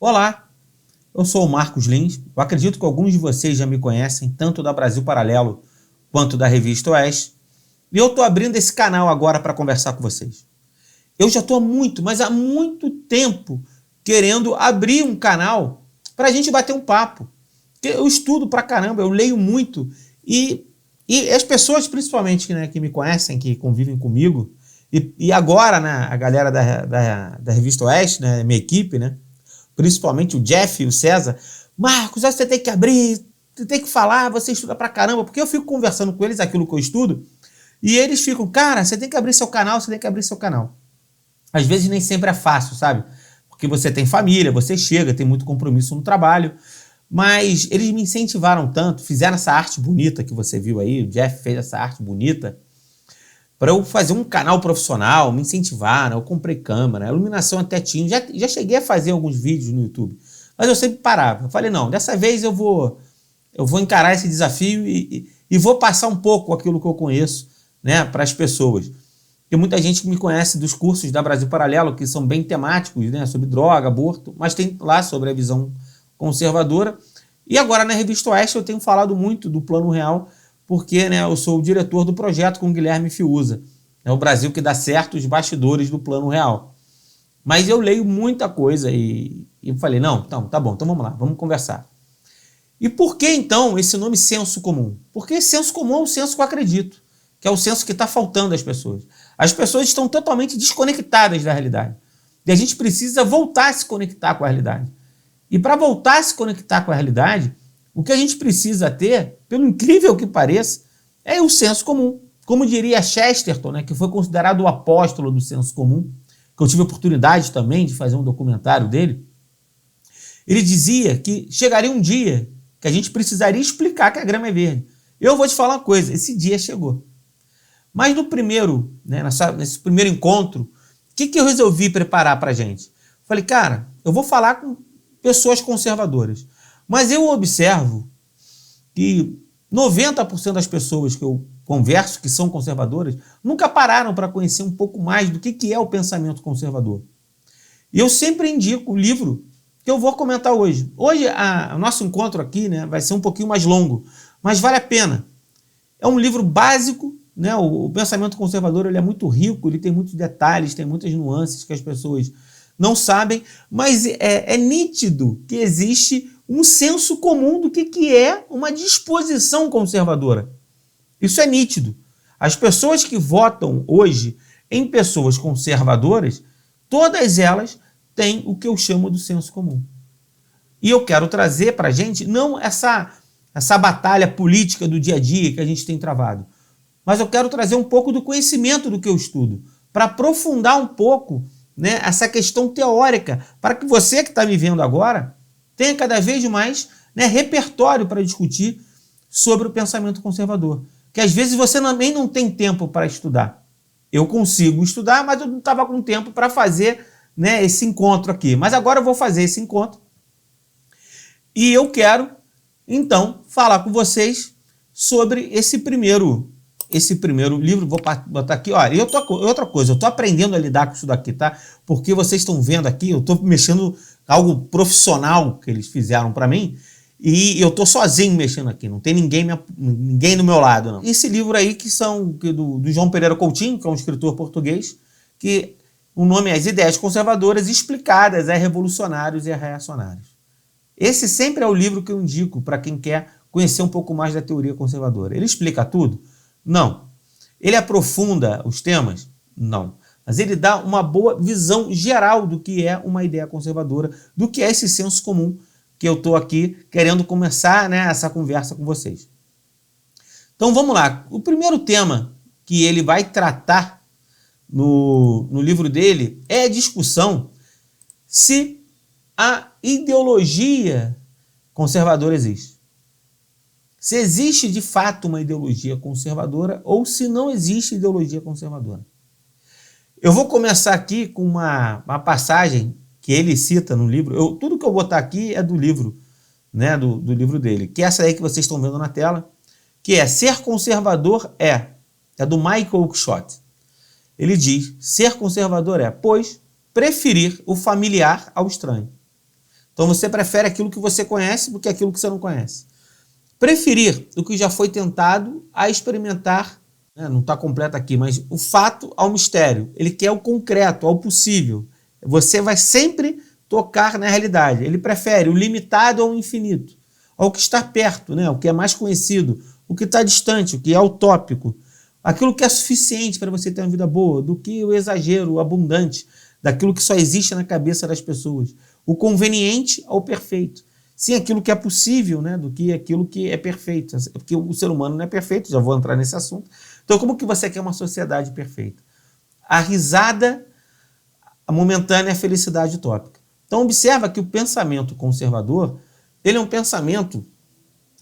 Olá, eu sou o Marcos Lins. Eu acredito que alguns de vocês já me conhecem, tanto da Brasil Paralelo quanto da Revista Oeste. E eu estou abrindo esse canal agora para conversar com vocês. Eu já estou há muito, mas há muito tempo, querendo abrir um canal para a gente bater um papo. Porque eu estudo pra caramba, eu leio muito. E as pessoas, principalmente, né, que me conhecem, que convivem comigo, e agora, né, a galera da Revista Oeste, né, minha equipe, né, principalmente o Jeff e o César, Marcos, você tem que abrir, você tem que falar, você estuda pra caramba, porque eu fico conversando com eles aquilo que eu estudo, e eles ficam, cara, você tem que abrir seu canal, você tem que abrir seu canal. Às vezes nem sempre é fácil, sabe? Porque você tem família, você chega, tem muito compromisso no trabalho, mas eles me incentivaram tanto, fizeram essa arte bonita que você viu aí, o Jeff fez essa arte bonita, para eu fazer um canal profissional, me incentivaram, eu comprei câmera, a iluminação até tinha, já cheguei a fazer alguns vídeos no YouTube, mas eu sempre parava. Eu falei, não, dessa vez eu vou encarar esse desafio e vou passar um pouco aquilo que eu conheço, né, para as pessoas. Tem muita gente que me conhece dos cursos da Brasil Paralelo, que são bem temáticos, né, sobre droga, aborto, mas tem lá sobre a visão conservadora. E agora na Revista Oeste eu tenho falado muito do Plano Real, porque, né, eu sou o diretor do projeto com o Guilherme Fiuza. É o Brasil que dá certo os bastidores do Plano Real. Mas eu leio muita coisa e falei, não, então, tá bom, então vamos lá, vamos conversar. E por que, então, esse nome senso comum? Porque senso comum é o senso que eu acredito, que é o senso que está faltando às pessoas. As pessoas estão totalmente desconectadas da realidade. E a gente precisa voltar a se conectar com a realidade. E para voltar a se conectar com a realidade, o que a gente precisa ter, pelo incrível que pareça, é o senso comum. Como diria Chesterton, né, que foi considerado o apóstolo do senso comum, que eu tive a oportunidade também de fazer um documentário dele, ele dizia que chegaria um dia que a gente precisaria explicar que a grama é verde. Eu vou te falar uma coisa, esse dia chegou. Mas no primeiro, né, nesse primeiro encontro, o que eu resolvi preparar para a gente? Falei, cara, eu vou falar com pessoas conservadoras, mas eu observo que 90% das pessoas que eu converso, que são conservadoras, nunca pararam para conhecer um pouco mais do que é o pensamento conservador. E eu sempre indico o livro que eu vou comentar hoje. Hoje, o nosso encontro aqui, né, vai ser um pouquinho mais longo, mas vale a pena. É um livro básico, né? O pensamento conservador ele é muito rico, ele tem muitos detalhes, tem muitas nuances que as pessoas não sabem, mas é nítido que existe um senso comum do que é uma disposição conservadora. Isso é nítido. As pessoas que votam hoje em pessoas conservadoras, todas elas têm o que eu chamo do senso comum. E eu quero trazer para a gente não essa batalha política do dia a dia que a gente tem travado, mas eu quero trazer um pouco do conhecimento do que eu estudo, para aprofundar um pouco, né, essa questão teórica, para que você que está me vendo agora tenha cada vez mais, né, repertório para discutir sobre o pensamento conservador. Que às vezes você também não tem tempo para estudar. Eu consigo estudar, mas eu não estava com tempo para fazer, né, esse encontro aqui. Mas agora eu vou fazer esse encontro e eu quero, então, falar com vocês sobre esse primeiro livro. Vou botar aqui, ó, e outra coisa, eu estou aprendendo a lidar com isso daqui, tá? Porque vocês estão vendo aqui, eu estou mexendo algo profissional que eles fizeram para mim e eu estou sozinho mexendo aqui, não tem ninguém do meu lado, não. Esse livro aí do João Pereira Coutinho, que é um escritor português, que o nome é As Ideias Conservadoras Explicadas a Revolucionários e a Reacionários. Esse sempre é o livro que eu indico para quem quer conhecer um pouco mais da teoria conservadora. Ele explica tudo? Não. Ele aprofunda os temas? Não. Mas ele dá uma boa visão geral do que é uma ideia conservadora, do que é esse senso comum que eu estou aqui querendo começar, né, essa conversa com vocês. Então vamos lá. O primeiro tema que ele vai tratar no livro dele é a discussão se a ideologia conservadora existe. Se existe de fato uma ideologia conservadora ou se não existe ideologia conservadora. Eu vou começar aqui com uma passagem que ele cita no livro. Tudo que eu vou botar aqui é do livro, né, do livro dele, que é essa aí que vocês estão vendo na tela, que é Ser Conservador é do Michael Oakeshott. Ele diz, ser conservador pois, preferir o familiar ao estranho. Então você prefere aquilo que você conhece do que aquilo que você não conhece. Preferir o que já foi tentado a experimentar, né, não está completo aqui, mas o fato ao mistério. Ele quer o concreto, ao possível. Você vai sempre tocar na realidade. Ele prefere o limitado ao infinito, ao que está perto, né, o que é mais conhecido, o que está distante, o que é utópico. Aquilo que é suficiente para você ter uma vida boa, do que o exagero, o abundante, daquilo que só existe na cabeça das pessoas. O conveniente ao perfeito. Sim, aquilo que é possível, né, do que aquilo que é perfeito. Porque o ser humano não é perfeito, já vou entrar nesse assunto. Então, como que você quer uma sociedade perfeita? A risada, a momentânea felicidade utópica. Então, observa que o pensamento conservador, ele é um pensamento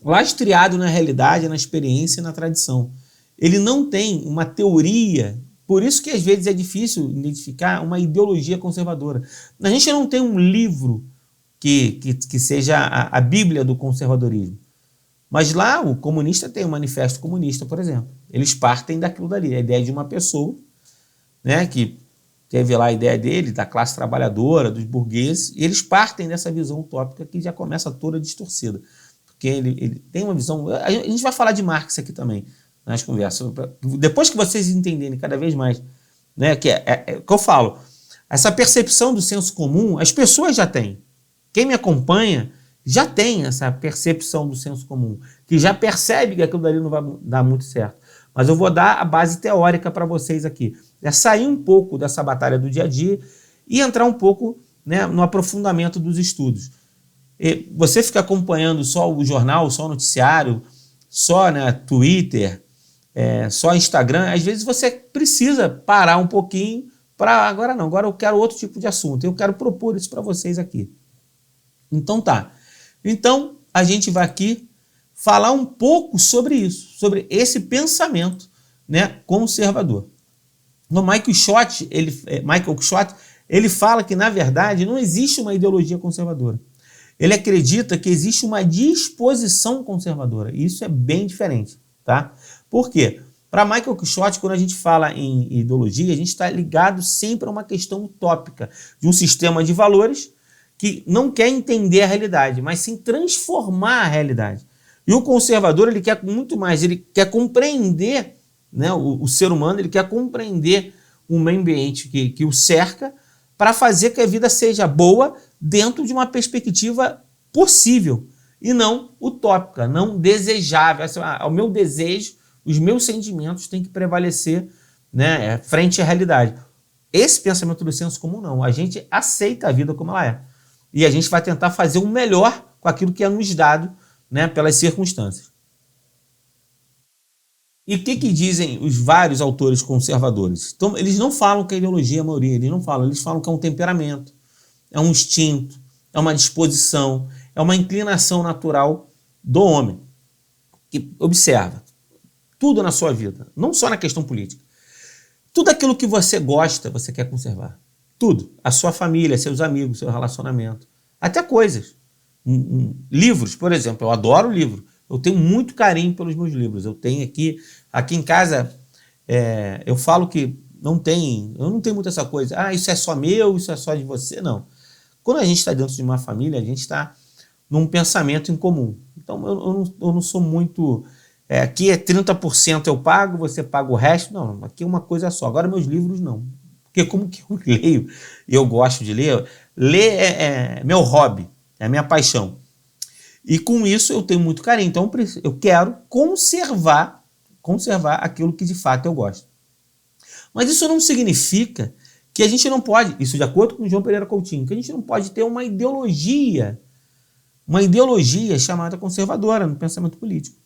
lastreado na realidade, na experiência e na tradição. Ele não tem uma teoria, por isso que às vezes é difícil identificar uma ideologia conservadora. A gente não tem um livro que seja a Bíblia do conservadorismo. Mas lá o comunista tem o Manifesto Comunista, por exemplo. Eles partem daquilo dali, a ideia de uma pessoa, né, que teve lá a ideia dele, da classe trabalhadora, dos burgueses, e eles partem dessa visão utópica que já começa toda distorcida. Porque ele tem uma visão... A gente vai falar de Marx aqui também, nas conversas. Depois que vocês entenderem cada vez mais, né, que que eu falo, essa percepção do senso comum, as pessoas já têm. Quem me acompanha já tem essa percepção do senso comum, que já percebe que aquilo dali não vai dar muito certo. Mas eu vou dar a base teórica para vocês aqui. É sair um pouco dessa batalha do dia a dia e entrar um pouco, né, no aprofundamento dos estudos. E você fica acompanhando só o jornal, só o noticiário, só, né, Twitter, só Instagram, às vezes você precisa parar um pouquinho para... Agora não, agora eu quero outro tipo de assunto. Eu quero propor isso para vocês aqui. Então tá. Então a gente vai aqui falar um pouco sobre isso, sobre esse pensamento, né, conservador. No Michael Schott, ele fala que, na verdade, não existe uma ideologia conservadora. Ele acredita que existe uma disposição conservadora. E isso é bem diferente, tá? Por quê? Para Michael Schott, quando a gente fala em ideologia, a gente está ligado sempre a uma questão utópica, de um sistema de valores que não quer entender a realidade, mas sim transformar a realidade. E o conservador, ele quer muito mais, ele quer compreender, né, o ser humano, ele quer compreender o meio ambiente que o cerca para fazer que a vida seja boa dentro de uma perspectiva possível e não utópica, não desejável. O meu desejo, os meus sentimentos têm que prevalecer, né, frente à realidade. Esse pensamento do senso comum não. A gente aceita a vida como ela é. E a gente vai tentar fazer o melhor com aquilo que é nos dado, né, pelas circunstâncias. E o que dizem os vários autores conservadores? Então, eles não falam que a ideologia é a maioria, eles falam que é um temperamento, é um instinto, é uma disposição, é uma inclinação natural do homem. Que observa, tudo na sua vida, não só na questão política, tudo aquilo que você gosta, você quer conservar. Tudo. A sua família, seus amigos, seu relacionamento. Até coisas. Livros, por exemplo. Eu adoro livro. Eu tenho muito carinho pelos meus livros. Eu tenho aqui em casa, eu falo que eu não tenho muito essa coisa. Isso é só meu, isso é só de você. Não. Quando a gente está dentro de uma família, a gente está num pensamento em comum. Então, eu não sou muito... aqui é 30% eu pago, você paga o resto. Não, aqui é uma coisa só. Agora, meus livros, não. Porque como que eu leio e eu gosto de ler, ler é meu hobby, é a minha paixão. E com isso eu tenho muito carinho. Então eu quero conservar aquilo que de fato eu gosto. Mas isso não significa que a gente não pode, isso de acordo com o João Pereira Coutinho, que a gente não pode ter uma ideologia chamada conservadora no pensamento político.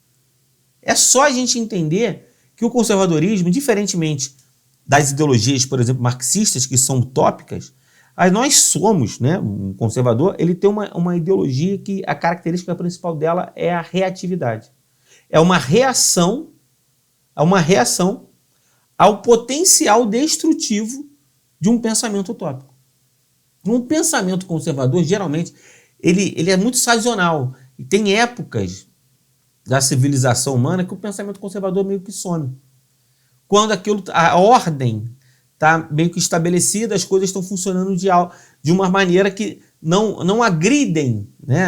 É só a gente entender que o conservadorismo, diferentemente das ideologias, por exemplo, marxistas, que são utópicas, nós somos, né, um conservador, ele tem uma ideologia que a característica principal dela é a reatividade. É uma reação ao potencial destrutivo de um pensamento utópico. Um pensamento conservador, geralmente, ele é muito sazonal. E tem épocas da civilização humana que o pensamento conservador meio que some. Quando a ordem está meio que estabelecida, as coisas estão funcionando de uma maneira que não agridem, né,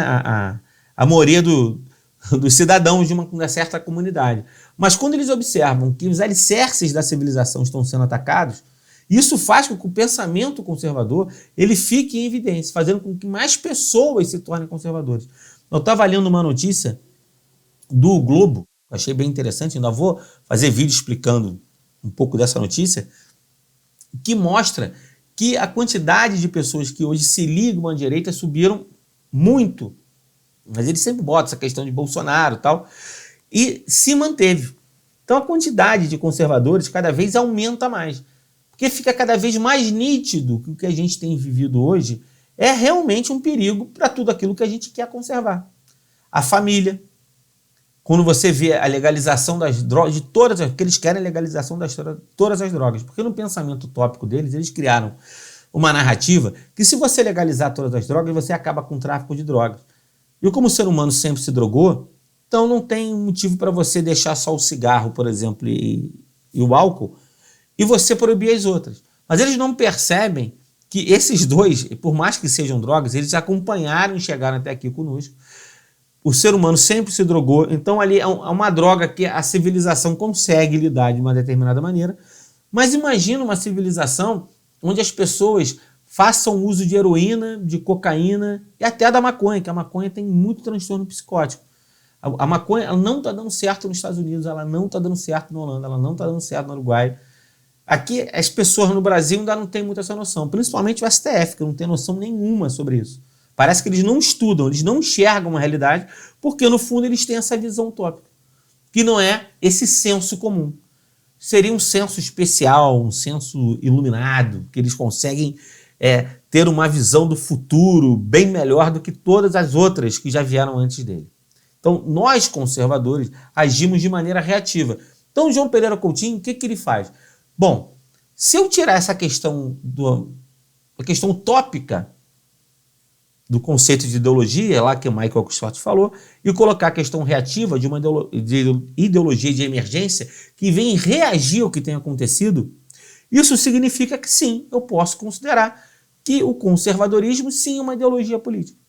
a maioria dos cidadãos de uma certa comunidade. Mas quando eles observam que os alicerces da civilização estão sendo atacados, isso faz com que o pensamento conservador ele fique em evidência, fazendo com que mais pessoas se tornem conservadores. Eu estava lendo uma notícia do Globo, achei bem interessante, ainda vou fazer vídeo explicando um pouco dessa notícia, que mostra que a quantidade de pessoas que hoje se ligam à direita subiram muito. Mas eles sempre botam essa questão de Bolsonaro e tal, e se manteve. Então a quantidade de conservadores cada vez aumenta mais, porque fica cada vez mais nítido que o que a gente tem vivido hoje é realmente um perigo para tudo aquilo que a gente quer conservar. A família, quando você vê a legalização das drogas, de todas as, que eles querem a legalização das todas as drogas, porque no pensamento utópico deles, eles criaram uma narrativa que se você legalizar todas as drogas, você acaba com o tráfico de drogas. E como o ser humano sempre se drogou, então não tem motivo para você deixar só o cigarro, por exemplo, e o álcool, e você proibir as outras. Mas eles não percebem que esses dois, por mais que sejam drogas, eles acompanharam e chegaram até aqui conosco. O ser humano sempre se drogou, então ali é uma droga que a civilização consegue lidar de uma determinada maneira. Mas imagina uma civilização onde as pessoas façam uso de heroína, de cocaína e até da maconha, que a maconha tem muito transtorno psicótico. A maconha ela não está dando certo nos Estados Unidos, ela não está dando certo na Holanda, ela não está dando certo no Uruguai. Aqui, as pessoas no Brasil ainda não têm muito essa noção, principalmente o STF, que não tem noção nenhuma sobre isso. Parece que eles não estudam, eles não enxergam a realidade, porque no fundo eles têm essa visão utópica, que não é esse senso comum. Seria um senso especial, um senso iluminado, que eles conseguem ter uma visão do futuro bem melhor do que todas as outras que já vieram antes dele. Então, nós conservadores agimos de maneira reativa. Então, João Pereira Coutinho, o que ele faz? Bom, se eu tirar essa questão, a questão utópica do conceito de ideologia, lá que o Michael Oxford falou, e colocar a questão reativa de uma ideologia de emergência que vem reagir ao que tem acontecido, isso significa que sim, eu posso considerar que o conservadorismo sim é uma ideologia política.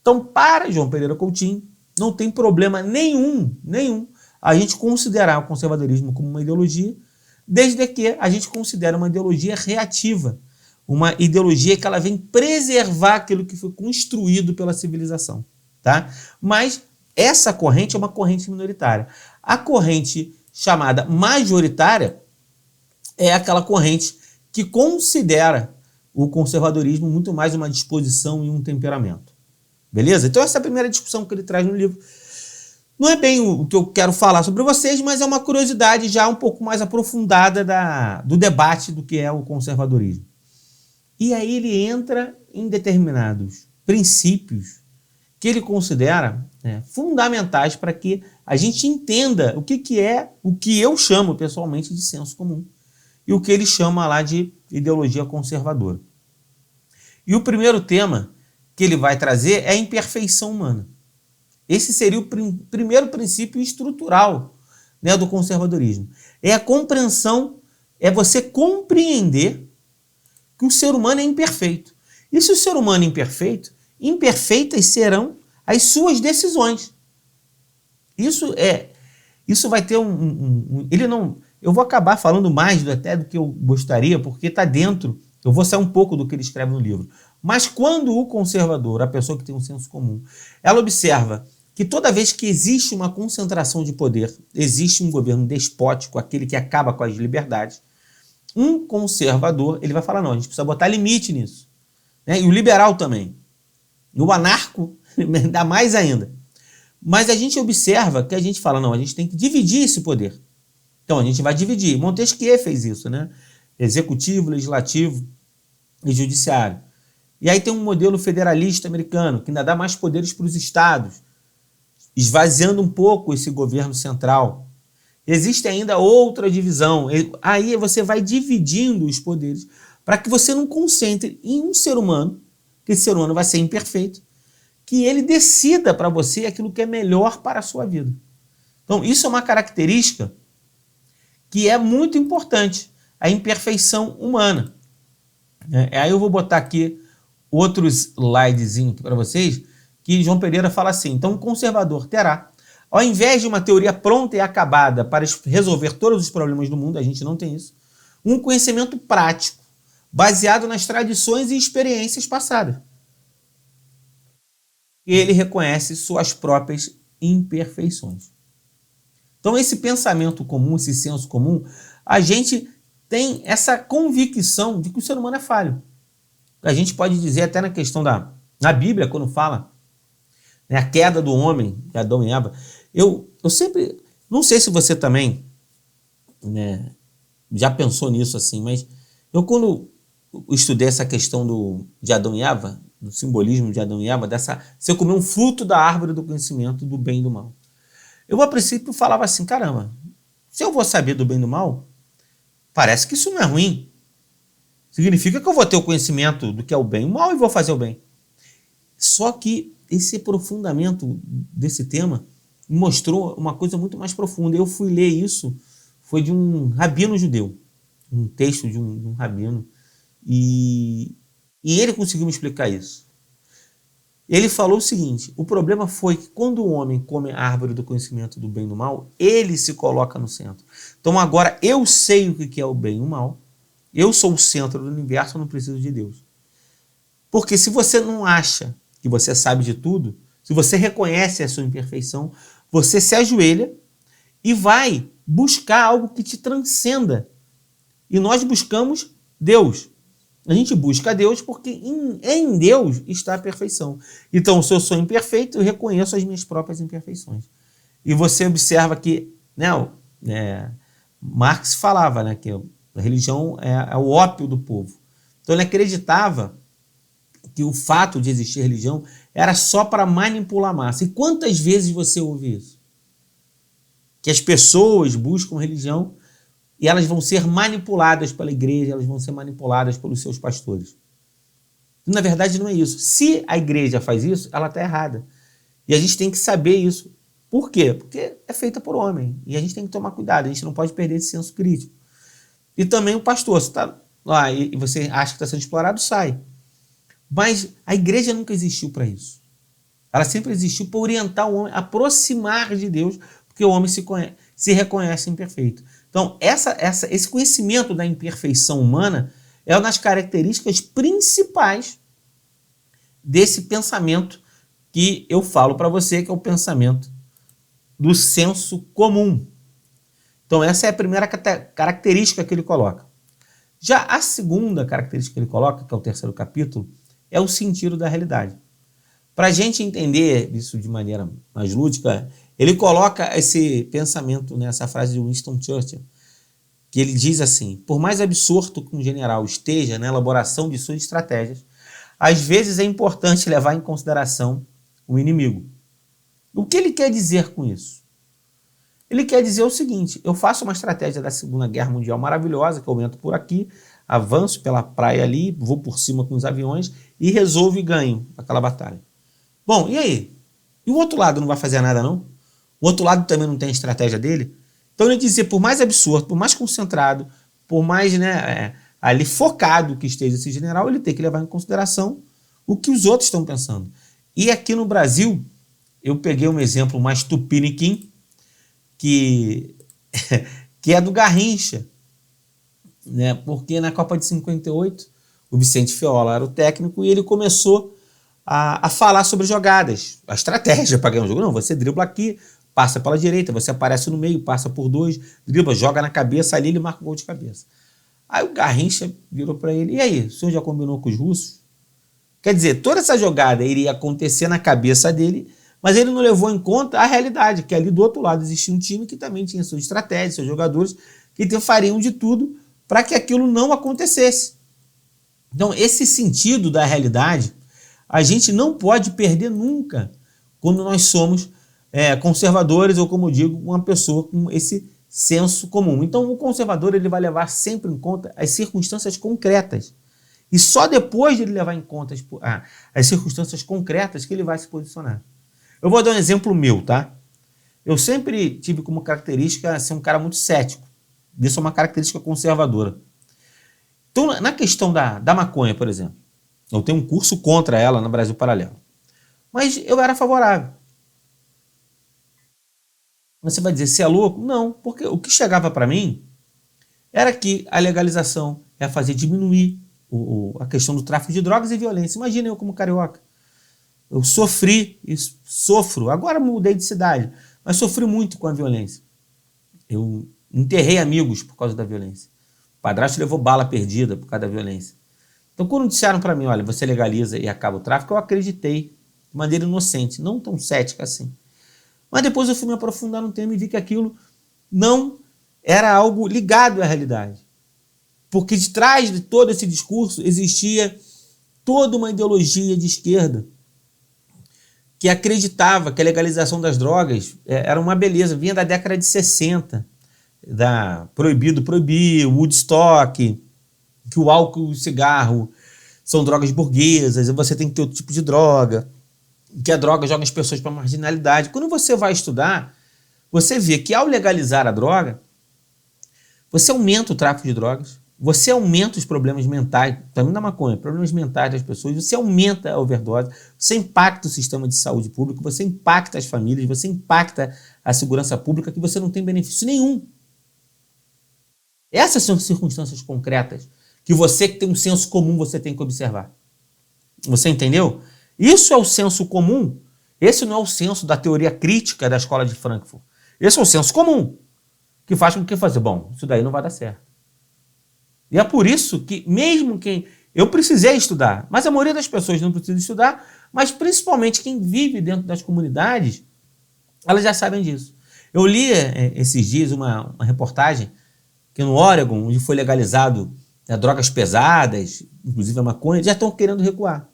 Então, para João Pereira Coutinho, não tem problema nenhum a gente considerar o conservadorismo como uma ideologia, desde que a gente considere uma ideologia reativa, uma ideologia que ela vem preservar aquilo que foi construído pela civilização, tá? Mas essa corrente é uma corrente minoritária. A corrente chamada majoritária é aquela corrente que considera o conservadorismo muito mais uma disposição e um temperamento. Beleza? Então essa é a primeira discussão que ele traz no livro. Não é bem o que eu quero falar sobre vocês, mas é uma curiosidade já um pouco mais aprofundada do debate do que é o conservadorismo. E aí ele entra em determinados princípios que ele considera fundamentais para que a gente entenda o que é o que eu chamo pessoalmente de senso comum e o que ele chama lá de ideologia conservadora. E o primeiro tema que ele vai trazer é a imperfeição humana. Esse seria o primeiro princípio estrutural, né, do conservadorismo. É a compreensão, é você compreender que o ser humano é imperfeito. E se o ser humano é imperfeito, imperfeitas serão as suas decisões. Isso vai ter ele não. Eu vou acabar falando mais até do que eu gostaria, porque está dentro. Eu vou sair um pouco do que ele escreve no livro. Mas quando o conservador, a pessoa que tem um senso comum, ela observa que toda vez que existe uma concentração de poder, existe um governo despótico, aquele que acaba com as liberdades, um conservador, ele vai falar, não, a gente precisa botar limite nisso. Né? E o liberal também. E o anarco, ainda mais ainda. Mas a gente observa que a gente fala, não, a gente tem que dividir esse poder. Então a gente vai dividir. Montesquieu fez isso, né? Executivo, legislativo e judiciário. E aí tem um modelo federalista americano, que ainda dá mais poderes para os estados, esvaziando um pouco esse governo central. Existe ainda outra divisão. Aí você vai dividindo os poderes para que você não concentre em um ser humano, que esse ser humano vai ser imperfeito, que ele decida para você aquilo que é melhor para a sua vida. Então, isso é uma característica que é muito importante, a imperfeição humana. Aí eu vou botar aqui outro slidezinho aqui para vocês, que João Pereira fala assim: então o conservador terá, ao invés de uma teoria pronta e acabada para resolver todos os problemas do mundo, a gente não tem isso, um conhecimento prático, baseado nas tradições e experiências passadas. Ele reconhece suas próprias imperfeições. Então, esse pensamento comum, esse senso comum, a gente tem essa convicção de que o ser humano é falho. A gente pode dizer até na questão na Bíblia, quando fala, né, a queda do homem, de Adão e Eva, eu sempre, não sei se você também, né, já pensou nisso assim, mas eu quando estudei essa questão de Adão e Eva, do simbolismo de Adão e Eva, você comer um fruto da árvore do conhecimento do bem e do mal. Eu, a princípio, falava assim, caramba, se eu vou saber do bem e do mal, parece que isso não é ruim. Significa que eu vou ter o conhecimento do que é o bem e o mal e vou fazer o bem. Só que esse aprofundamento desse tema mostrou uma coisa muito mais profunda. Eu fui ler isso, foi de um rabino judeu, um texto de um rabino, e ele conseguiu me explicar isso. Ele falou o seguinte: o problema foi que quando o homem come a árvore do conhecimento do bem e do mal, ele se coloca no centro. Então agora eu sei o que é o bem e o mal, eu sou o centro do universo, eu não preciso de Deus. Porque se você não acha que você sabe de tudo, se você reconhece a sua imperfeição, você se ajoelha e vai buscar algo que te transcenda. E nós buscamos Deus. A gente busca Deus porque em Deus está a perfeição. Então, se eu sou imperfeito, eu reconheço as minhas próprias imperfeições. E você observa que, né, Marx falava, né, que a religião é o ópio do povo. Então, ele acreditava que o fato de existir religião era só para manipular a massa. E quantas vezes você ouve isso? Que as pessoas buscam religião e elas vão ser manipuladas pela igreja, elas vão ser manipuladas pelos seus pastores. Na verdade, não é isso. Se a igreja faz isso, ela está errada. E a gente tem que saber isso. Por quê? Porque é feita por homem. E a gente tem que tomar cuidado, a gente não pode perder esse senso crítico. E também o pastor, você está lá e você acha que está sendo explorado, sai. Mas a igreja nunca existiu para isso. Ela sempre existiu para orientar o homem, aproximar de Deus, porque o homem se reconhece imperfeito. Então, esse conhecimento da imperfeição humana é uma das características principais desse pensamento que eu falo para você, que é o pensamento do senso comum. Então, essa é a primeira característica que ele coloca. Já a segunda característica que ele coloca, que é o terceiro capítulo, é o sentido da realidade. Para a gente entender isso de maneira mais lúdica, ele coloca esse pensamento nessa frase de Winston Churchill, que ele diz assim: por mais absorto que um general esteja na elaboração de suas estratégias, às vezes é importante levar em consideração o inimigo. O que ele quer dizer com isso? Ele quer dizer o seguinte: eu faço uma estratégia da Segunda Guerra Mundial maravilhosa, que eu entro por aqui, avanço pela praia ali, vou por cima com os aviões e resolvo e ganho aquela batalha. Bom, e aí? E o outro lado não vai fazer nada, não? O outro lado também não tem a estratégia dele? Então ele dizia, por mais absurdo, por mais concentrado, por mais ali focado que esteja esse general, ele tem que levar em consideração o que os outros estão pensando. E aqui no Brasil, eu peguei um exemplo mais tupiniquim, que é do Garrincha, né? Porque na Copa de 58, o Vicente Feola era o técnico e ele começou a falar sobre jogadas, a estratégia para ganhar um jogo. Não, você dribla aqui, passa pela direita, você aparece no meio, passa por dois, dribla, joga na cabeça, ali ele marca o gol de cabeça. Aí o Garrincha virou para ele: e aí, o senhor já combinou com os russos? Quer dizer, toda essa jogada iria acontecer na cabeça dele, mas ele não levou em conta a realidade, que ali do outro lado existia um time que também tinha sua estratégia, seus jogadores, que fariam de tudo para que aquilo não acontecesse. Então, esse sentido da realidade, a gente não pode perder nunca quando nós somos conservadores, ou como eu digo, uma pessoa com esse senso comum. Então, o conservador ele vai levar sempre em conta as circunstâncias concretas. E só depois de ele levar em conta as circunstâncias concretas que ele vai se posicionar. Eu vou dar um exemplo meu, tá? Eu sempre tive como característica ser um cara muito cético. Isso é uma característica conservadora. Então, na questão da maconha, por exemplo, Eu tenho um curso contra ela no Brasil Paralelo. Mas eu era favorável. Você vai dizer, você é louco? Não, porque o que chegava para mim era que a legalização ia fazer diminuir a questão do tráfico de drogas e violência. Imagina eu como carioca. Eu sofri e sofro, agora mudei de cidade, mas sofri muito com a violência. Eu enterrei amigos por causa da violência. O padrasto levou bala perdida por causa da violência. Então, quando disseram para mim, olha, você legaliza e acaba o tráfico, eu acreditei de maneira inocente, não tão cética assim. Mas depois eu fui me aprofundar no tema e vi que aquilo não era algo ligado à realidade. Porque de trás de todo esse discurso existia toda uma ideologia de esquerda que acreditava que a legalização das drogas era uma beleza, vinha da década de 60, proibido proibir, Woodstock, que o álcool e o cigarro são drogas burguesas, e você tem que ter outro tipo de droga, que a droga joga as pessoas para a marginalidade. Quando você vai estudar, você vê que ao legalizar a droga, você aumenta o tráfico de drogas, você aumenta os problemas mentais, também da maconha, problemas mentais das pessoas, você aumenta a overdose, você impacta o sistema de saúde público, você impacta as famílias, você impacta a segurança pública, que você não tem benefício nenhum. Essas são circunstâncias concretas que você que tem um senso comum, você tem que observar. Você entendeu? Isso é o senso comum. Esse não é o senso da teoria crítica da escola de Frankfurt. Esse é o senso comum, que faz com que fazer, bom, isso daí não vai dar certo. E é por isso que mesmo quem... Eu precisei estudar, mas a maioria das pessoas não precisa estudar, mas principalmente quem vive dentro das comunidades, elas já sabem disso. Eu li esses dias uma reportagem que no Oregon, onde foi legalizado drogas pesadas, inclusive a maconha, já estão querendo recuar.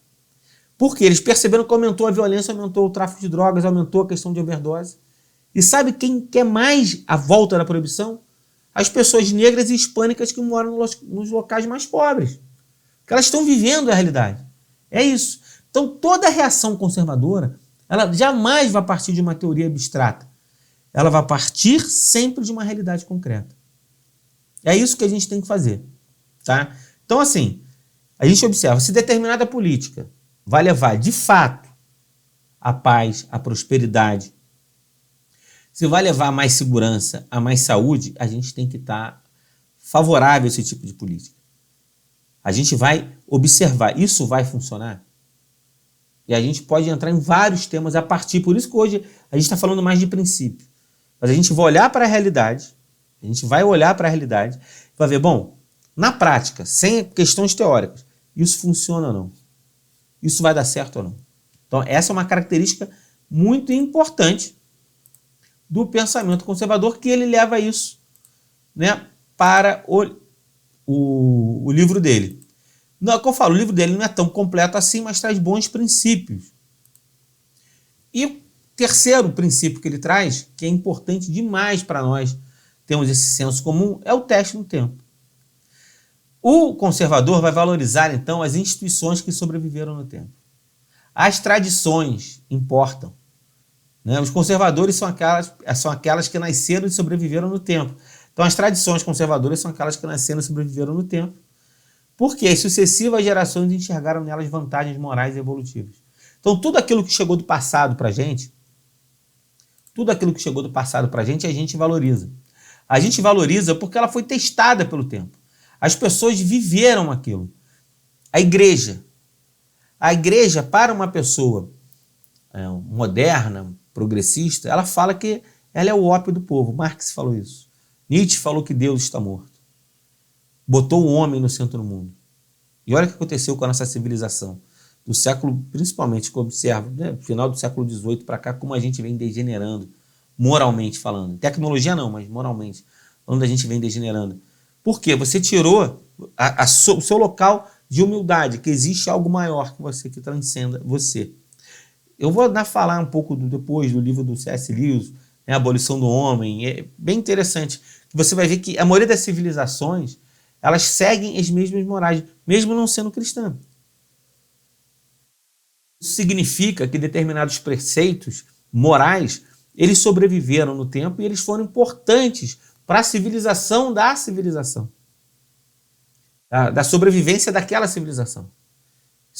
Porque eles perceberam que aumentou a violência, aumentou o tráfico de drogas, aumentou a questão de overdose. E sabe quem quer mais a volta da proibição? As pessoas negras e hispânicas que moram nos locais mais pobres. Porque elas estão vivendo a realidade. É isso. Então toda reação conservadora, ela jamais vai partir de uma teoria abstrata. Ela vai partir sempre de uma realidade concreta. É isso que a gente tem que fazer. Tá? Então assim, a gente observa, se determinada política vai levar de fato a paz, a prosperidade, se vai levar a mais segurança, a mais saúde, a gente tem que estar favorável a esse tipo de política. A gente vai observar, isso vai funcionar? E a gente pode entrar em vários temas a partir, por isso que hoje a gente está falando mais de princípio. Mas a gente vai olhar para a realidade, vai ver, bom, na prática, sem questões teóricas, isso funciona ou não? Isso vai dar certo ou não? Então, essa é uma característica muito importante do pensamento conservador, que ele leva isso, né, para o livro dele. Não, como eu falo, o livro dele não é tão completo assim, mas traz bons princípios. E o terceiro princípio que ele traz, que é importante demais para nós termos esse senso comum, é o teste no tempo. O conservador vai valorizar, então, as instituições que sobreviveram no tempo. As tradições importam. Né? Os conservadores são aquelas que nasceram e sobreviveram no tempo. Então, as tradições conservadoras são aquelas que nasceram e sobreviveram no tempo, porque as sucessivas gerações enxergaram nelas vantagens morais e evolutivas. Então, tudo aquilo que chegou do passado para a gente, a gente valoriza. A gente valoriza porque ela foi testada pelo tempo. As pessoas viveram aquilo. A igreja, para uma pessoa moderna, progressista, ela fala que ela é o ópio do povo. Marx falou isso. Nietzsche falou que Deus está morto. Botou o homem no centro do mundo. E olha o que aconteceu com a nossa civilização. Do século, principalmente, que eu observo, né, final do século XVIII para cá, como a gente vem degenerando, moralmente falando. Tecnologia não, mas moralmente. Onde a gente vem degenerando. Por quê? Você tirou o seu local de humildade, que existe algo maior que você, que transcenda você. Eu vou falar um pouco depois do livro do C.S. Lewis, né, A Abolição do Homem. É bem interessante. Você vai ver que a maioria das civilizações, elas seguem as mesmas morais, mesmo não sendo cristã. Isso significa que determinados preceitos morais, eles sobreviveram no tempo e eles foram importantes para a civilização da sobrevivência daquela civilização.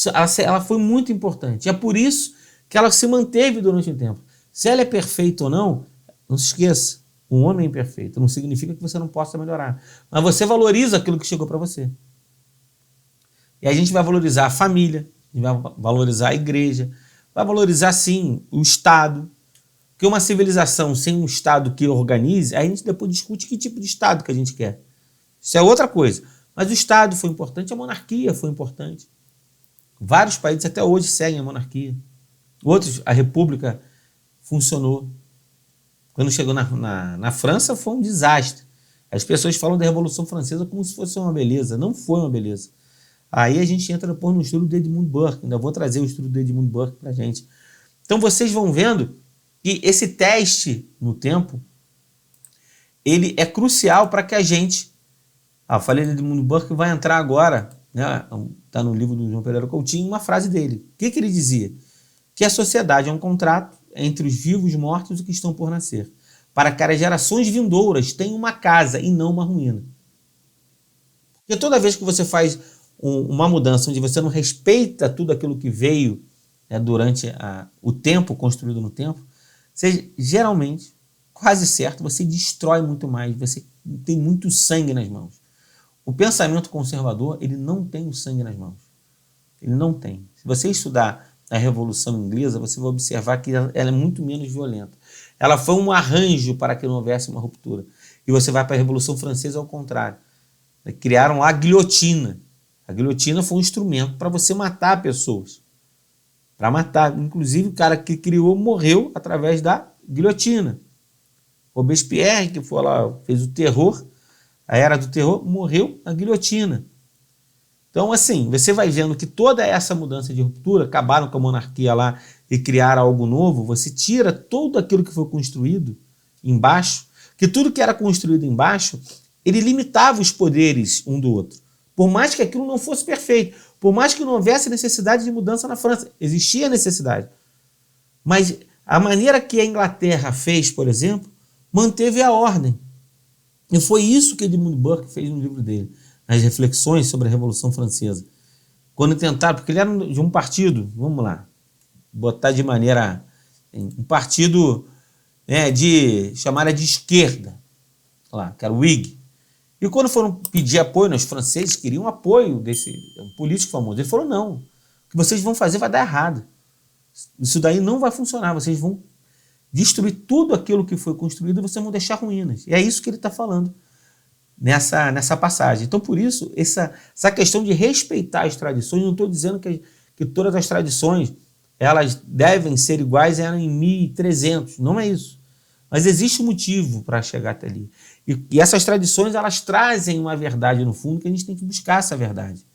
Ela foi muito importante. É por isso que ela se manteve durante o tempo. Se ela é perfeita ou não, não se esqueça, um homem é imperfeito. Não significa que você não possa melhorar. Mas você valoriza aquilo que chegou para você. E a gente vai valorizar a família, a gente vai valorizar a igreja, vai valorizar, sim, o Estado. Porque uma civilização sem um Estado que organize, aí a gente depois discute que tipo de Estado que a gente quer. Isso é outra coisa. Mas o Estado foi importante, a monarquia foi importante. Vários países até hoje seguem a monarquia. Outros, a república funcionou. Quando chegou na França, foi um desastre. As pessoas falam da Revolução Francesa como se fosse uma beleza. Não foi uma beleza. Aí a gente entra depois no estudo do Edmund Burke. Ainda vou trazer o estudo do Edmund Burke para a gente. Então vocês vão vendo que esse teste no tempo, ele é crucial para que a gente... falei do Edmund Burke, vai entrar agora, né? Está no livro do João Pereira Coutinho, uma frase dele. O que ele dizia? Que a sociedade é um contrato entre os vivos, mortos e que estão por nascer, para que as gerações vindouras tenham uma casa e não uma ruína. Porque toda vez que você faz uma mudança onde você não respeita tudo aquilo que veio, né, durante o tempo, construído no tempo, você geralmente, quase certo, você destrói muito mais, você tem muito sangue nas mãos. O pensamento conservador, ele não tem o sangue nas mãos. Ele não tem. Se você estudar a Revolução Inglesa, você vai observar que ela é muito menos violenta. Ela foi um arranjo para que não houvesse uma ruptura. E você vai para a Revolução Francesa ao contrário. Criaram lá a guilhotina. A guilhotina foi um instrumento para você matar pessoas. Para matar. Inclusive, o cara que criou morreu através da guilhotina. Robespierre, que foi lá, fez o terror, a era do terror, morreu na guilhotina. Então, assim, você vai vendo que toda essa mudança de ruptura, acabaram com a monarquia lá e criaram algo novo, você tira tudo aquilo que foi construído embaixo, que tudo que era construído embaixo, ele limitava os poderes um do outro. Por mais que aquilo não fosse perfeito, por mais que não houvesse necessidade de mudança na França, existia necessidade. Mas a maneira que a Inglaterra fez, por exemplo, manteve a ordem. E foi isso que Edmund Burke fez no livro dele, nas reflexões sobre a Revolução Francesa. Quando tentaram, porque ele era de um partido, vamos lá, botar de maneira, um partido, né, chamada de esquerda, lá, que era o Whig. E quando foram pedir apoio, os franceses queriam apoio desse político famoso. Ele falou, não, o que vocês vão fazer vai dar errado. Isso daí não vai funcionar, vocês vão destruir tudo aquilo que foi construído e vocês vão deixar ruínas. E é isso que ele está falando nessa passagem. Então, por isso, essa questão de respeitar as tradições, não estou dizendo que todas as tradições elas devem ser iguais em 1300, não é isso. Mas existe um motivo para chegar até ali. E essas tradições, elas trazem uma verdade no fundo que a gente tem que buscar essa verdade.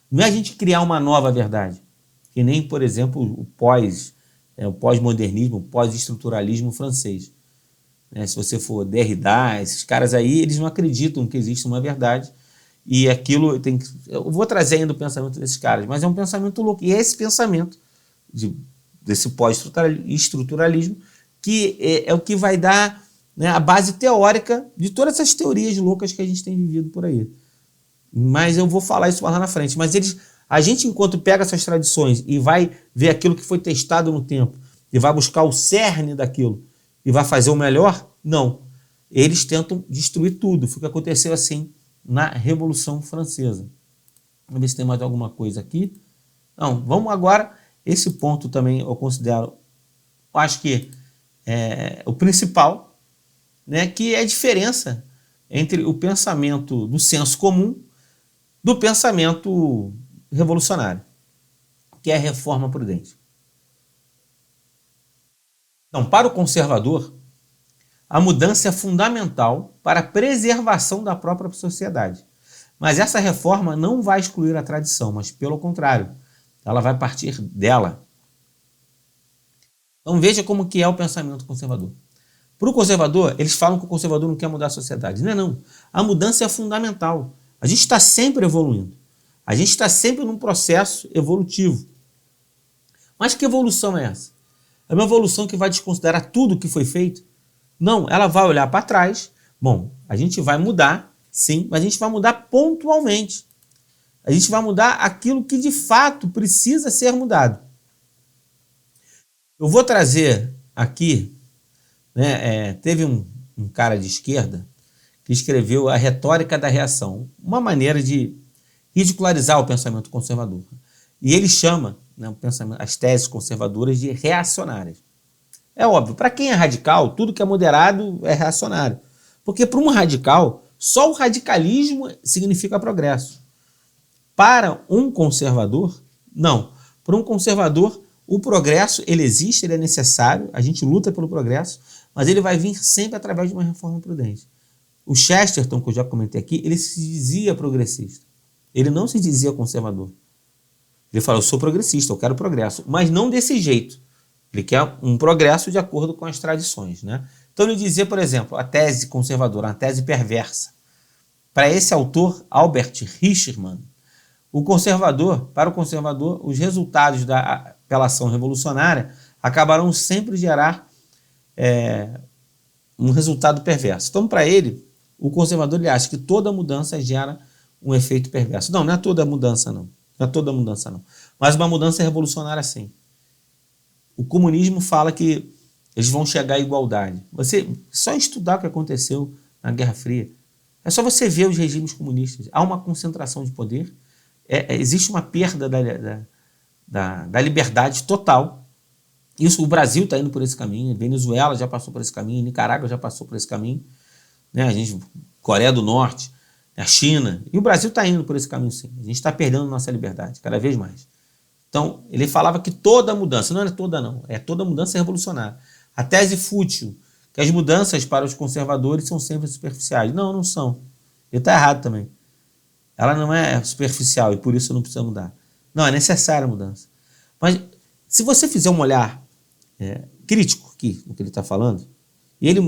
Não é a gente criar uma nova verdade, que nem, por exemplo, o pós-modernismo, o pós-estruturalismo francês. Se você for Derrida, esses caras aí, eles não acreditam que existe uma verdade e aquilo tem que... Eu vou trazer ainda o pensamento desses caras, mas é um pensamento louco. E é esse pensamento desse pós-estruturalismo que é o que vai dar, né, a base teórica de todas essas teorias loucas que a gente tem vivido por aí. Mas eu vou falar isso lá na frente. Mas a gente, enquanto pega essas tradições e vai ver aquilo que foi testado no tempo e vai buscar o cerne daquilo e vai fazer o melhor, não. Eles tentam destruir tudo. Foi o que aconteceu assim na Revolução Francesa. Vamos ver se tem mais alguma coisa aqui. Não, vamos agora. Esse ponto também eu considero, eu acho que é o principal, né, que é a diferença entre o pensamento do senso comum do pensamento revolucionário, que é a reforma prudente. Então, para o conservador, a mudança é fundamental para a preservação da própria sociedade. Mas essa reforma não vai excluir a tradição, mas pelo contrário, ela vai partir dela. Então veja como que é o pensamento conservador. Para o conservador, eles falam que o conservador não quer mudar a sociedade. Não é não. A mudança é fundamental. A gente está sempre evoluindo. A gente está sempre num processo evolutivo. Mas que evolução é essa? É uma evolução que vai desconsiderar tudo que foi feito? Não, ela vai olhar para trás. Bom, a gente vai mudar, sim, mas a gente vai mudar pontualmente. A gente vai mudar aquilo que de fato precisa ser mudado. Eu vou trazer aqui, né, teve um cara de esquerda que escreveu A Retórica da Reação, uma maneira de ridicularizar o pensamento conservador. E ele chama, né, as teses conservadoras de reacionárias. É óbvio, para quem é radical, tudo que é moderado é reacionário. Porque para um radical, só o radicalismo significa progresso. Para um conservador, não. Para um conservador, o progresso, ele existe, ele é necessário, a gente luta pelo progresso, mas ele vai vir sempre através de uma reforma prudente. O Chesterton, que eu já comentei aqui, ele se dizia progressista. Ele não se dizia conservador. Ele fala, eu sou progressista, eu quero progresso, mas não desse jeito. Ele quer um progresso de acordo com as tradições, né? Então ele dizia, por exemplo, a tese conservadora, a tese perversa. Para esse autor, Albert Hirschman, para o conservador, os resultados da apelação revolucionária acabarão sempre de gerar um resultado perverso. Então, para ele, o conservador ele acha que toda mudança gera um efeito perverso. Não é toda mudança, não. Não é toda mudança, não. Mas uma mudança revolucionária, sim. O comunismo fala que eles vão chegar à igualdade. Você só estudar o que aconteceu na Guerra Fria. É só você ver os regimes comunistas. Há uma concentração de poder, existe uma perda da liberdade total. Isso, o Brasil está indo por esse caminho, Venezuela já passou por esse caminho, Nicarágua já passou por esse caminho, né? Coreia do Norte, a China, e o Brasil está indo por esse caminho sim. A gente está perdendo nossa liberdade cada vez mais. Então, ele falava que toda mudança, não é toda não, é toda mudança revolucionária. A tese fútil, que as mudanças para os conservadores são sempre superficiais. Não são. Ele está errado também. Ela não é superficial e por isso não precisa mudar. Não, é necessária a mudança. Mas se você fizer um olhar crítico aqui no que ele está falando, e ele,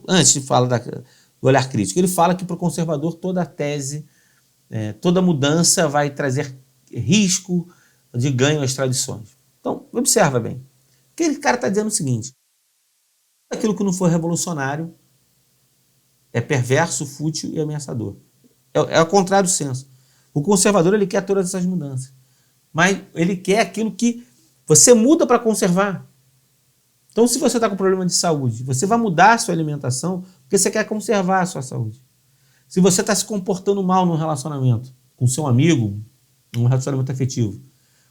antes de falar do olhar crítico, ele fala que para o conservador toda tese, toda mudança vai trazer risco de ganho às tradições. Então, observa bem. Aquele cara está dizendo o seguinte, aquilo que não for revolucionário é perverso, fútil e ameaçador. É ao contrário do senso. O conservador ele quer todas essas mudanças, mas ele quer aquilo que você muda para conservar. Então, se você está com problema de saúde, você vai mudar a sua alimentação porque você quer conservar a sua saúde. Se você está se comportando mal num relacionamento com seu amigo, um relacionamento afetivo,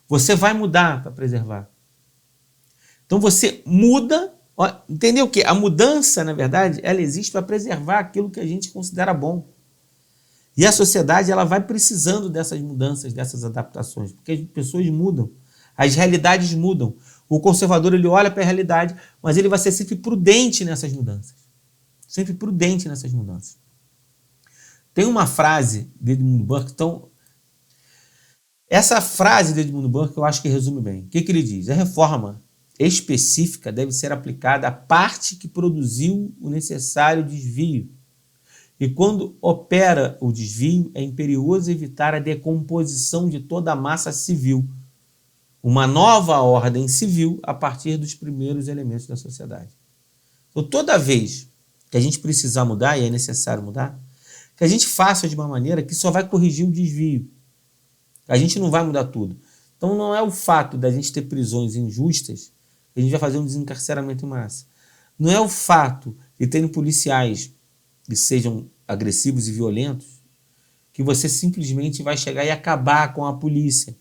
você vai mudar para preservar. Então, você muda. Entendeu o quê? A mudança, na verdade, ela existe para preservar aquilo que a gente considera bom. E a sociedade ela vai precisando dessas mudanças, dessas adaptações, porque as pessoas mudam, as realidades mudam. O conservador ele olha para a realidade, mas ele vai ser sempre prudente nessas mudanças. Sempre prudente nessas mudanças. Tem uma frase de Edmund Burke, então, essa frase de Edmund Burke eu acho que resume bem. O que ele diz? A reforma específica deve ser aplicada à parte que produziu o necessário desvio. E quando opera o desvio, é imperioso evitar a decomposição de toda a massa civil, uma nova ordem civil a partir dos primeiros elementos da sociedade. Então, toda vez que a gente precisar mudar, e é necessário mudar, que a gente faça de uma maneira que só vai corrigir o desvio. A gente não vai mudar tudo. Então, não é o fato da gente ter prisões injustas que a gente vai fazer um desencarceramento em massa. Não é o fato de terem policiais que sejam agressivos e violentos que você simplesmente vai chegar e acabar com a polícia.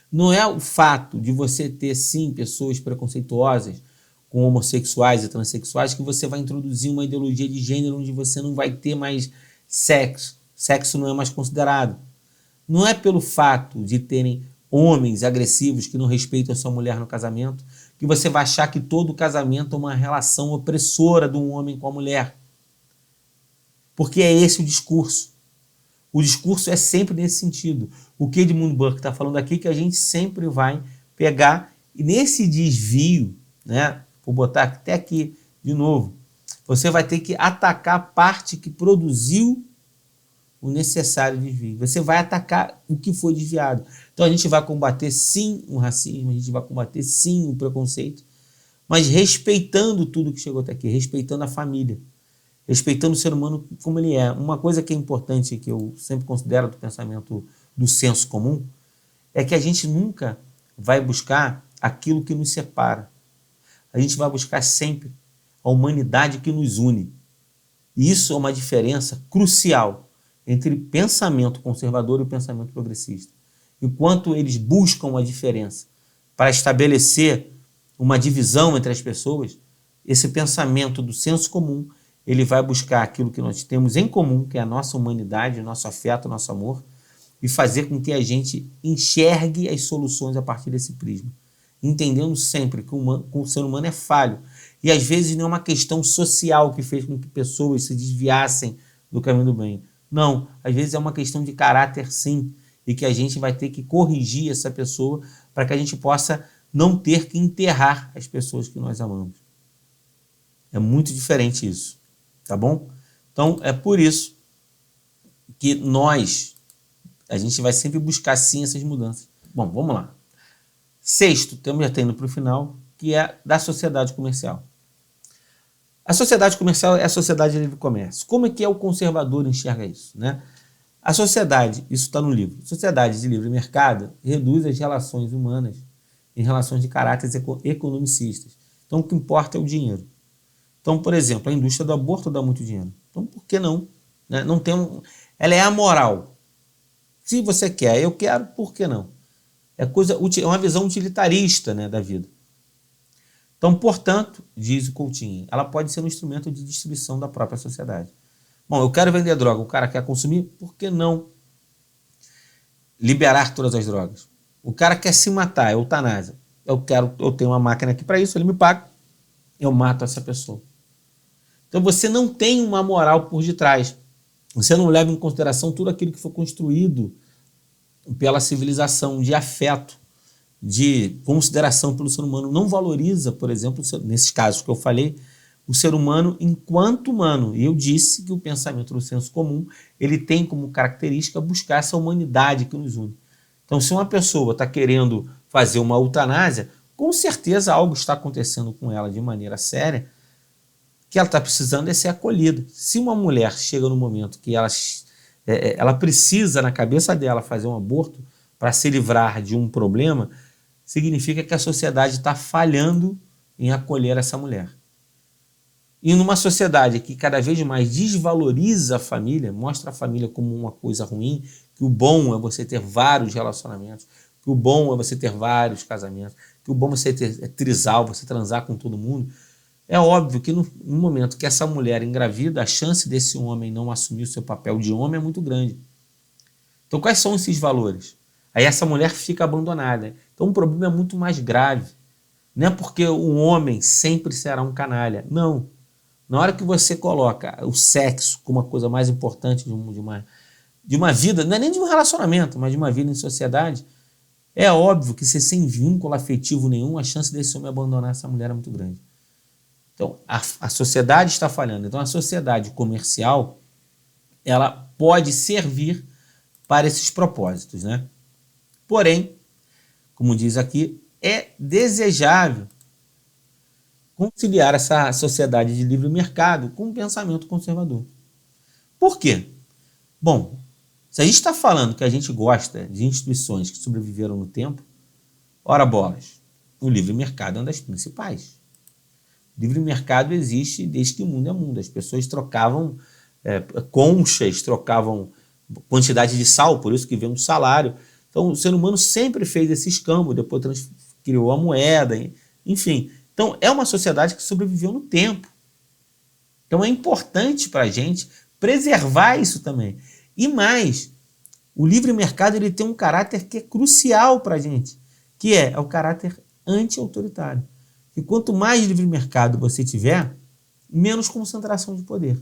Não é o fato de você ter, sim, pessoas preconceituosas com homossexuais e transexuais que você vai introduzir uma ideologia de gênero onde você não vai ter mais sexo. Sexo não é mais considerado. Não é pelo fato de terem homens agressivos que não respeitam a sua mulher no casamento que você vai achar que todo casamento é uma relação opressora de um homem com a mulher. Porque é esse o discurso. O discurso é sempre nesse sentido. O que Edmund Burke está falando aqui é que a gente sempre vai pegar, e nesse desvio, né, vou botar até aqui de novo, você vai ter que atacar a parte que produziu o necessário desvio. Você vai atacar o que foi desviado. Então a gente vai combater sim o racismo, a gente vai combater sim o preconceito, mas respeitando tudo que chegou até aqui, respeitando a família, respeitando o ser humano como ele é. Uma coisa que é importante, que eu sempre considero do pensamento do senso comum é que a gente nunca vai buscar aquilo que nos separa. A gente vai buscar sempre a humanidade que nos une. E isso é uma diferença crucial entre pensamento conservador e pensamento progressista. Enquanto eles buscam a diferença para estabelecer uma divisão entre as pessoas, esse pensamento do senso comum, ele vai buscar aquilo que nós temos em comum, que é a nossa humanidade, o nosso afeto, o nosso amor, e fazer com que a gente enxergue as soluções a partir desse prisma, entendendo sempre que o ser humano é falho. E às vezes não é uma questão social que fez com que pessoas se desviassem do caminho do bem. Não, às vezes é uma questão de caráter, sim, e que a gente vai ter que corrigir essa pessoa para que a gente possa não ter que enterrar as pessoas que nós amamos. É muito diferente isso, tá bom? Então, é por isso que a gente vai sempre buscar, sim, essas mudanças. Bom, vamos lá. Sexto, estamos já indo para o final, que é da sociedade comercial. A sociedade comercial é a sociedade de livre comércio. Como é que o conservador enxerga isso, né? A sociedade, isso está no livro, sociedade de livre mercado reduz as relações humanas em relações de caráteres economicistas. Então, o que importa é o dinheiro. Então, por exemplo, a indústria do aborto dá muito dinheiro. Então, por que não? Né? Não tem ela é amoral. Se você quer, eu quero, por que não? É uma visão utilitarista, né, da vida. Então, portanto, diz o Coutinho, ela pode ser um instrumento de distribuição da própria sociedade. Bom, eu quero vender droga, o cara quer consumir, por que não liberar todas as drogas? O cara quer se matar, é eutanásia. Eu tenho uma máquina aqui para isso, ele me paga, eu mato essa pessoa. Então você não tem uma moral por detrás. Você não leva em consideração tudo aquilo que foi construído pela civilização, de afeto, de consideração pelo ser humano. Não valoriza, por exemplo, nesses casos que eu falei, o ser humano enquanto humano. E eu disse que o pensamento do senso comum, ele tem como característica buscar essa humanidade que nos une. Então, se uma pessoa está querendo fazer uma eutanásia, com certeza algo está acontecendo com ela de maneira séria, que ela está precisando é ser acolhida. Se uma mulher chega no momento que ela precisa, na cabeça dela, fazer um aborto para se livrar de um problema, significa que a sociedade está falhando em acolher essa mulher. E numa sociedade que cada vez mais desvaloriza a família, mostra a família como uma coisa ruim, que o bom é você ter vários relacionamentos, que o bom é você ter vários casamentos, que o bom é você ter trisal, você transar com todo mundo, é óbvio que no momento que essa mulher engravida, a chance desse homem não assumir o seu papel de homem é muito grande. Então, quais são esses valores? Aí essa mulher fica abandonada. Então, o problema é muito mais grave. Não é porque o homem sempre será um canalha. Não. Na hora que você coloca o sexo como a coisa mais importante de uma vida, não é nem de um relacionamento, mas de uma vida em sociedade, é óbvio que se sem vínculo afetivo nenhum, a chance desse homem abandonar essa mulher é muito grande. Então, a sociedade está falhando. Então, a sociedade comercial, ela pode servir para esses propósitos, né? Porém, como diz aqui, é desejável conciliar essa sociedade de livre mercado com um pensamento conservador. Por quê? Bom, se a gente está falando que a gente gosta de instituições que sobreviveram no tempo, ora bolas, o livre mercado é uma das principais. O livre mercado existe desde que o mundo é mundo. As pessoas trocavam conchas, trocavam quantidade de sal, por isso que vem um salário. Então, o ser humano sempre fez esse escambo, depois criou a moeda, enfim. Então, é uma sociedade que sobreviveu no tempo. Então, é importante para a gente preservar isso também. E mais, o livre mercado ele tem um caráter que é crucial para a gente, que é o caráter anti-autoritário. E quanto mais livre mercado você tiver, menos concentração de poder.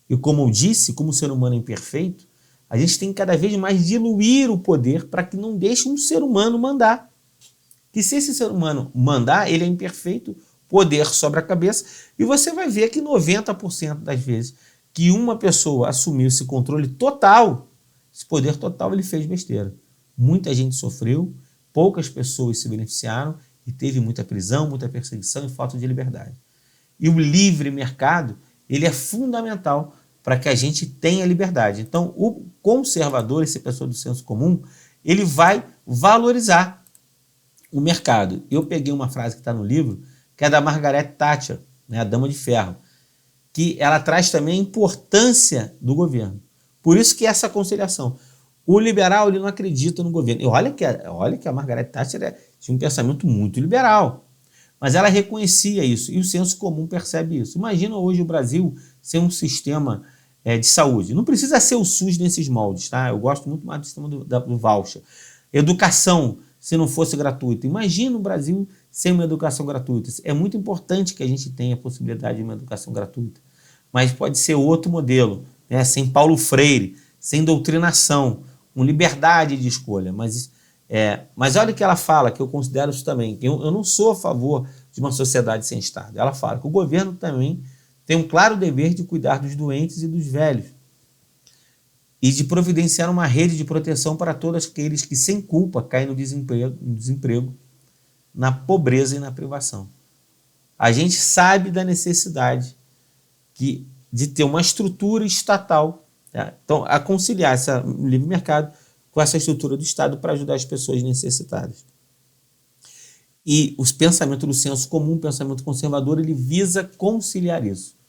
E como eu disse, como o ser humano é imperfeito, a gente tem que cada vez mais diluir o poder para que não deixe um ser humano mandar. Que se esse ser humano mandar, ele é imperfeito, poder sobre a cabeça, e você vai ver que 90% das vezes que uma pessoa assumiu esse controle total, esse poder total, ele fez besteira. Muita gente sofreu, poucas pessoas se beneficiaram, e teve muita prisão, muita perseguição e falta de liberdade. E o livre mercado, ele é fundamental para que a gente tenha liberdade. Então, o conservador, essa pessoa do senso comum, ele vai valorizar o mercado. Eu peguei uma frase que está no livro, que é da Margaret Thatcher, né, a Dama de Ferro, que ela traz também a importância do governo. Por isso que essa conciliação. O liberal ele não acredita no governo. E olha que a Margaret Thatcher tinha um pensamento muito liberal, mas ela reconhecia isso, e o senso comum percebe isso. Imagina hoje o Brasil ser um sistema de saúde. Não precisa ser o SUS nesses moldes, tá? Eu gosto muito mais do sistema do voucher. Educação, se não fosse gratuita. Imagina o Brasil sem uma educação gratuita. É muito importante que a gente tenha a possibilidade de uma educação gratuita, mas pode ser outro modelo, né? Sem Paulo Freire, sem doutrinação, com liberdade de escolha. Mas olha o que ela fala, que eu considero isso também. Eu não sou a favor de uma sociedade sem Estado. Ela fala que o governo também tem um claro dever de cuidar dos doentes e dos velhos e de providenciar uma rede de proteção para todos aqueles que, sem culpa, caem no desemprego, na pobreza e na privação. A gente sabe da necessidade de ter uma estrutura estatal, tá? Então, a conciliar o livre mercado com essa estrutura do Estado para ajudar as pessoas necessitadas. E os pensamentos do senso comum, o pensamento conservador, ele visa conciliar isso.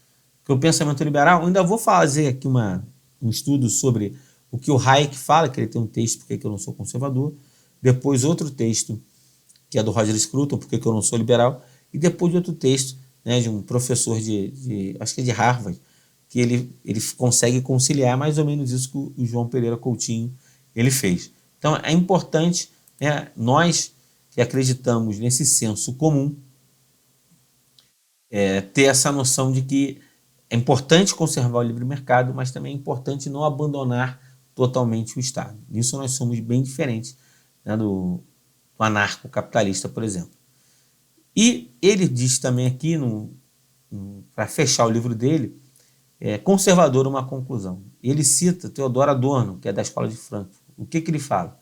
Porque o pensamento liberal, eu ainda vou fazer aqui um estudo sobre o que o Hayek fala, que ele tem um texto, Por que eu não sou conservador, depois outro texto, que é do Roger Scruton, Por que eu não sou liberal, e depois de outro texto, né, de um professor acho que é de Harvard, que ele consegue conciliar mais ou menos isso que o João Pereira Coutinho ele fez. Então é importante, né, nós que acreditamos nesse senso comum, ter essa noção de que é importante conservar o livre mercado, mas também é importante não abandonar totalmente o Estado. Nisso nós somos bem diferentes, né, do anarcocapitalista, por exemplo. E ele diz também aqui, para fechar o livro dele, conservador, uma conclusão. Ele cita Theodor Adorno, que é da Escola de Frankfurt. O que ele fala?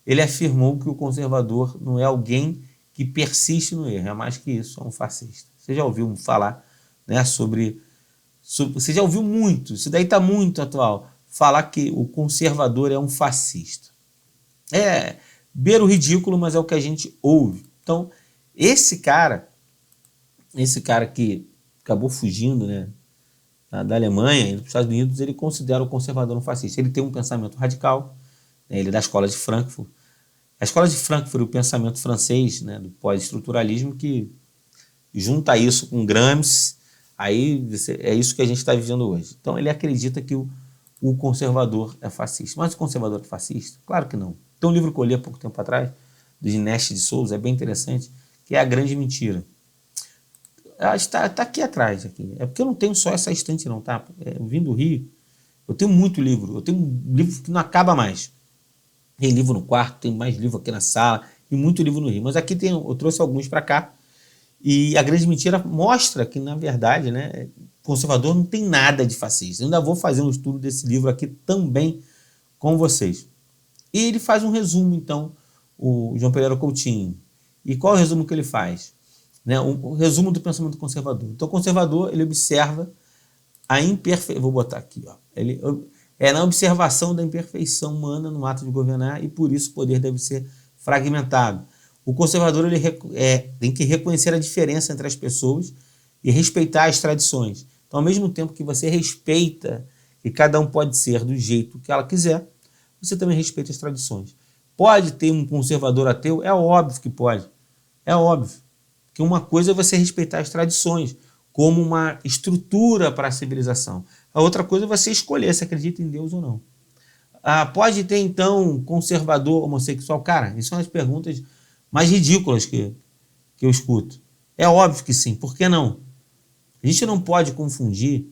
Ele afirmou que o conservador não é alguém que persiste no erro, é mais que isso, é um fascista. Você já ouviu falar, né, você já ouviu muito, isso daí está muito atual, falar que o conservador é um fascista. Beira o ridículo, mas é o que a gente ouve. Então, esse cara que acabou fugindo, né, da Alemanha e dos Estados Unidos, ele considera o conservador um fascista. Ele tem um pensamento radical, né, ele é da Escola de Frankfurt. A Escola de Frankfurt, o pensamento francês, né, do pós-estruturalismo, que junta isso com Gramsci, aí é isso que a gente está vivendo hoje. Então ele acredita que o conservador é fascista. Mas o conservador é fascista? Claro que não. Tem um livro que eu li há pouco tempo atrás, do Dinesh de Souza, é bem interessante, que é A Grande Mentira. Está aqui atrás. É porque eu não tenho só essa estante não, tá? Eu vim do Rio, eu tenho muito livro, eu tenho um livro que não acaba mais. Tem livro no quarto, tem mais livro aqui na sala, e muito livro no Rio. Mas aqui eu trouxe alguns para cá, e A Grande Mentira mostra que, na verdade, né, conservador não tem nada de fascista. Eu ainda vou fazer um estudo desse livro aqui também com vocês. E ele faz um resumo, então, o João Pereira Coutinho. E qual é o resumo que ele faz? Né, um resumo do pensamento conservador. Então, o conservador, ele observa a imperfeição. Vou botar aqui, ó. Ele na observação da imperfeição humana no ato de governar, e por isso o poder deve ser fragmentado. O conservador ele tem que reconhecer a diferença entre as pessoas e respeitar as tradições. Então, ao mesmo tempo que você respeita que cada um pode ser do jeito que ela quiser, você também respeita as tradições. Pode ter um conservador ateu? É óbvio que pode. É óbvio. Porque uma coisa é você respeitar as tradições como uma estrutura para a civilização. A outra coisa é você escolher se acredita em Deus ou não. Pode ter, então, conservador homossexual? Cara, isso são as perguntas mais ridículas que eu escuto. É óbvio que sim, por que não? A gente não pode confundir,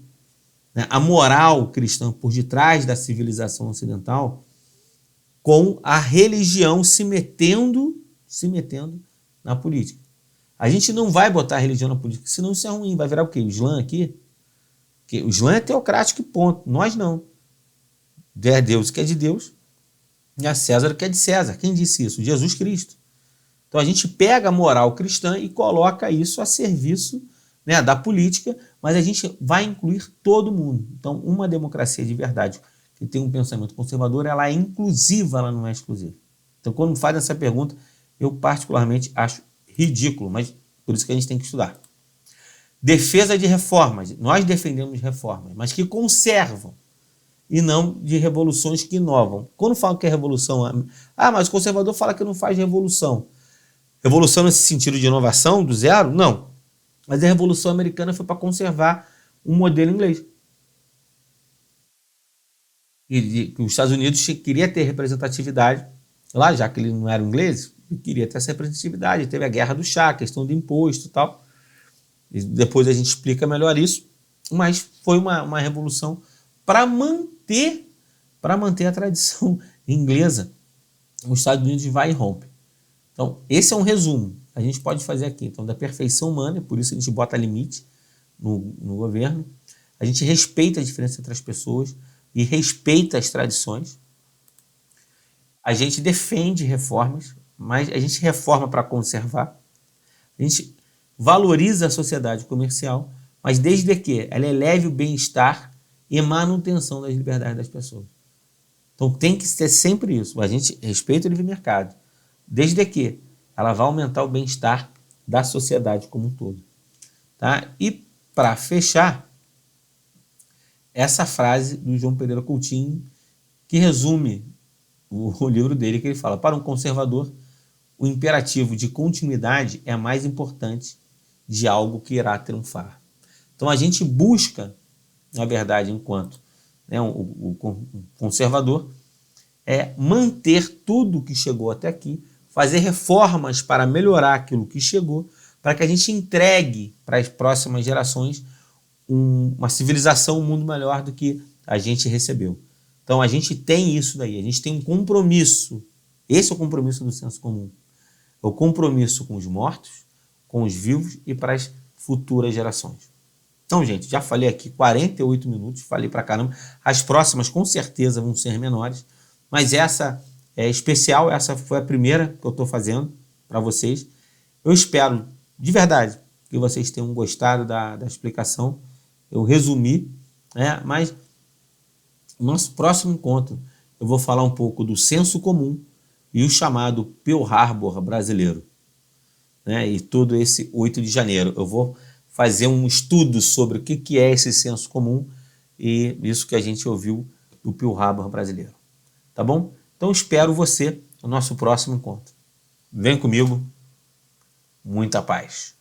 né, a moral cristã por detrás da civilização ocidental com a religião se metendo na política. A gente não vai botar a religião na política, senão isso é ruim. Vai virar o quê? O Islã aqui? Porque o Islã é teocrático e ponto. Nós não. É Deus que é de Deus e a César que é de César. Quem disse isso? Jesus Cristo. Então a gente pega a moral cristã e coloca isso a serviço, né, da política, mas a gente vai incluir todo mundo. Então, uma democracia de verdade que tem um pensamento conservador, ela é inclusiva, ela não é exclusiva. Então, quando faz essa pergunta, eu particularmente acho ridículo, mas por isso que a gente tem que estudar. Defesa de reformas. Nós defendemos reformas, mas que conservam e não de revoluções que inovam. Quando falam que é revolução, mas o conservador fala que não faz revolução. Revolução nesse sentido de inovação, do zero? Não. Mas a Revolução Americana foi para conservar um modelo inglês. E os Estados Unidos queria ter representatividade lá, já que ele não era inglês, ele queria ter essa representatividade. Teve a Guerra do Chá, a questão do imposto e tal. E depois a gente explica melhor isso. Mas foi uma revolução para manter a tradição inglesa. Os Estados Unidos vai e rompe. Então, esse é um resumo. A gente pode fazer aqui, então, da perfeição humana, por isso a gente bota limite no governo. A gente respeita a diferença entre as pessoas e respeita as tradições. A gente defende reformas, mas a gente reforma para conservar. A gente valoriza a sociedade comercial, mas desde que ela eleve o bem-estar e manutenção das liberdades das pessoas. Então tem que ser sempre isso. A gente respeita o livre mercado, desde que ela vai aumentar o bem-estar da sociedade como um todo. Tá? E para fechar, essa frase do João Pereira Coutinho, que resume o livro dele, que ele fala: para um conservador, o imperativo de continuidade é mais importante de algo que irá triunfar. Então a gente busca, na verdade, enquanto o conservador, manter tudo que chegou até aqui, fazer reformas para melhorar aquilo que chegou, para que a gente entregue para as próximas gerações uma civilização, um mundo melhor do que a gente recebeu. Então a gente tem isso daí, a gente tem um compromisso. Esse é o compromisso do senso comum. É o compromisso com os mortos, com os vivos e para as futuras gerações. Então, gente, já falei aqui 48 minutos, falei pra caramba. As próximas com certeza vão ser menores, mas essa é especial, essa foi a primeira que eu estou fazendo para vocês. Eu espero, de verdade, que vocês tenham gostado da explicação. Eu resumi, mas no nosso próximo encontro eu vou falar um pouco do senso comum e o chamado Pearl Harbor brasileiro. E todo esse 8 de janeiro. Eu vou fazer um estudo sobre o que é esse senso comum e isso que a gente ouviu do Pearl Harbor brasileiro. Tá bom? Então espero você no nosso próximo encontro. Vem comigo. Muita paz.